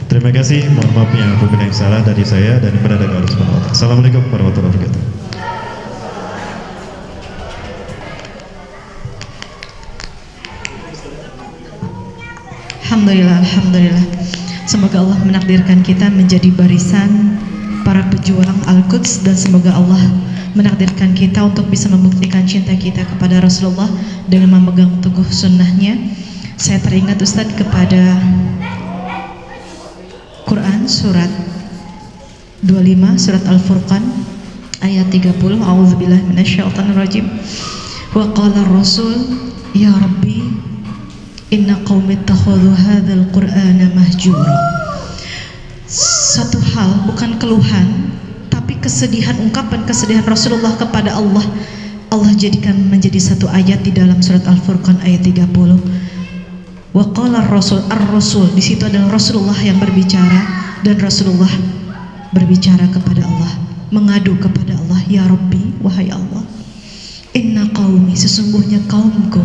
Terima kasih. Mohon maaf yang apabila yang salah dari saya dan benar dari Allah Subhanahu wa taala. Assalamualaikum warahmatullahi wabarakatuh. Alhamdulillah, alhamdulillah. Semoga Allah menakdirkan kita menjadi barisan para pejuang Al-Quds, dan semoga Allah menakdirkan kita untuk bisa membuktikan cinta kita kepada Rasulullah dengan memegang teguh sunnahnya. Saya teringat Ustadz kepada Quran surat 25, surat Al-Furqan ayat 30. A'udzubillahi minasyaitonirrajim. Wa qala ar-rasul ya rabbi inna qaumi ittakhadhu hadzal qur'ana mahjura. Satu hal, bukan keluhan, tapi kesedihan, ungkapan kesedihan Rasulullah kepada Allah. Allah jadikan menjadi satu ayat di dalam surat Al-Furqan ayat 30. Wa qala ar-rasul, di situ adalah Rasulullah yang berbicara, dan Rasulullah berbicara kepada Allah, mengadu kepada Allah, ya Rabbi, wahai Allah, inna qaumi, sesungguhnya kaumku,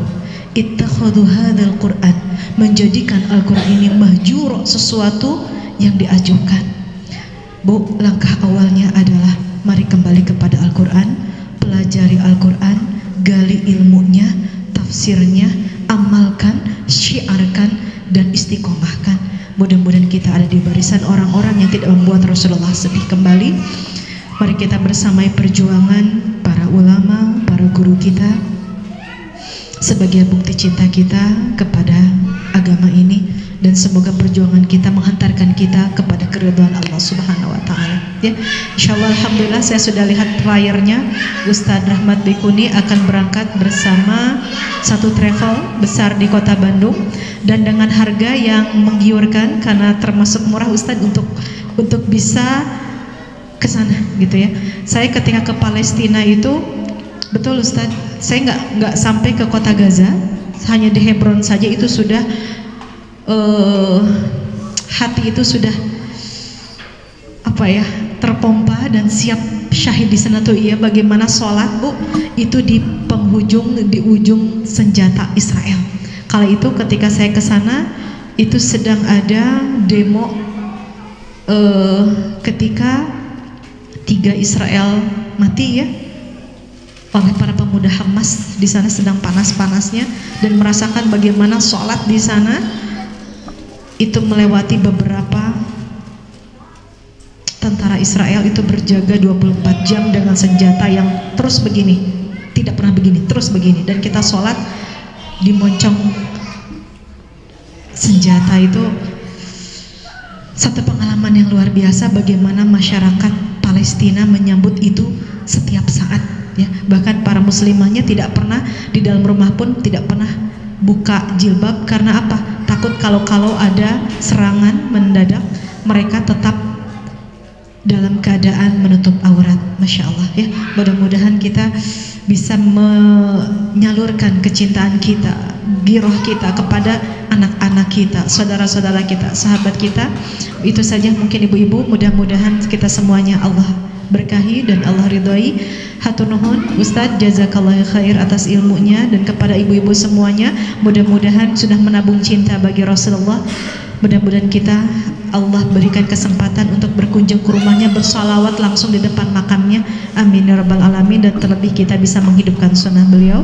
ittakhadhu hadzal Qur'an, menjadikan Al-Qur'an ini mahjura, sesuatu yang diajukan. Bu, langkah awalnya adalah mari kembali kepada Al-Qur'an, pelajari Al-Qur'an, gali ilmunya, tafsirnya, amalkan, syiarkan, dan istiqomahkan. Mudah-mudahan kita ada di barisan orang-orang yang tidak membuat Rasulullah sedih kembali. Mari kita bersamai perjuangan para ulama, para guru kita, sebagai bukti cinta kita kepada agama ini, dan semoga perjuangan kita menghantarkan kita kepada keridhaan Allah Subhanahu wa taala. Ya, insyaallah alhamdulillah saya sudah lihat flyernya. Ustadz Rahmat Bikuni akan berangkat bersama satu travel besar di Kota Bandung, dan dengan harga yang menggiurkan karena termasuk murah Ustadz untuk bisa ke sana gitu ya. Saya ketika ke Palestina itu, betul Ustadz, saya nggak sampai ke kota Gaza, hanya di Hebron saja itu sudah hati itu sudah terpompa dan siap syahid di sana tuh. Iya, bagaimana sholat Bu itu di ujung senjata Israel. Kala itu ketika saya ke sana itu sedang ada demo ketika 3 Israel mati ya oleh para pemuda Hamas di sana, sedang panas-panasnya, dan merasakan bagaimana sholat di sana itu melewati beberapa tentara Israel itu berjaga 24 jam dengan senjata yang terus begini, tidak pernah begini, terus begini, dan kita sholat dimoncong senjata. Itu satu pengalaman yang luar biasa bagaimana masyarakat Palestina menyambut itu setiap saat ya. Bahkan para muslimahnya tidak pernah di dalam rumah pun tidak pernah buka jilbab. Karena apa? Takut kalau ada serangan mendadak, mereka tetap dalam keadaan menutup aurat. Masya Allah ya. Mudah-mudahan kita bisa menyalurkan kecintaan kita, giroh kita kepada anak-anak kita, saudara-saudara kita, sahabat kita. Itu saja mungkin ibu-ibu, mudah-mudahan kita semuanya Allah berkahi dan Allah ridhoi. Hatur nuhun Ustadz, jazakallahu khair atas ilmunya, dan kepada ibu-ibu semuanya, mudah-mudahan sudah menabung cinta bagi Rasulullah. Mudah-mudahan kita Allah berikan kesempatan untuk berkunjung ke rumahnya, bersalawat langsung di depan makamnya. Amin ya rabbal alamin. Dan terlebih kita bisa menghidupkan sunnah beliau.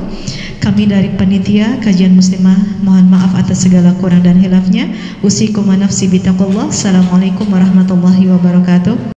Kami dari panitia kajian muslimah mohon maaf atas segala kurang dan hilafnya. Usikum wa nafsi bitaqullah. Assalamualaikum warahmatullahi wabarakatuh.